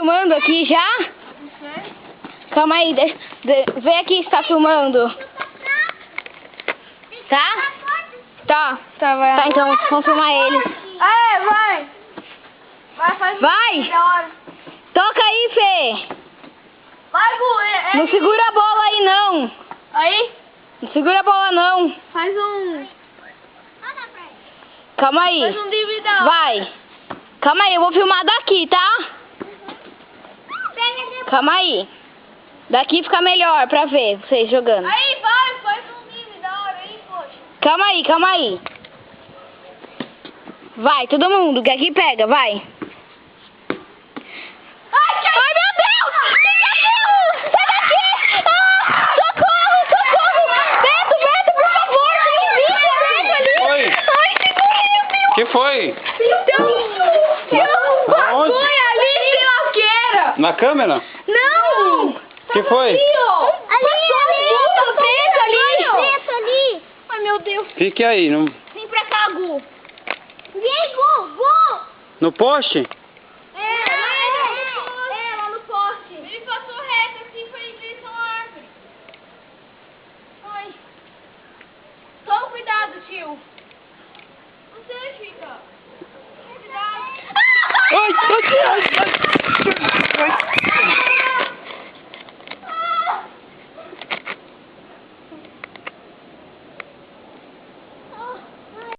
filmando aqui já? Não sei. Calma aí, vem aqui se tá filmando. Tá? Tá. Vai. Tá, então, vamos filmar ele. Vai. Vai, faz Vai. da hora. Toca aí, Fê. Vai, Gu. Não segura a bola aí, não. Aí, Não segura a bola, não. faz um... Calma aí. Faz um drible da hora. Vai. Calma aí, eu vou filmar daqui, tá? Calma aí. Daqui fica melhor pra ver vocês jogando. Aí, vai, faz um drible da hora aí, poxa. Calma aí, calma aí. Vai, todo mundo, que aqui pega, vai. Ai, meu Deus! Que é aquilo? Sai daqui! Ah, socorro, socorro! Beto, Beto, por favor, tem um bicho Beto ali! Oi. Ai, segura, meu Deus! Que foi? Tem um Aonde? bagulho ali, sei lá o que era! Na câmera? Não! Que foi? Ali, ó! Passou preto ali! Preto ali. Ai, meu Deus! Fique aí, Vem pra cá, Gu! Vem, Gu. no poste? Lá no poste. Ele passou reto assim, foi em direção à árvore. Ai! Toma cuidado, tio! Não sei, Chica.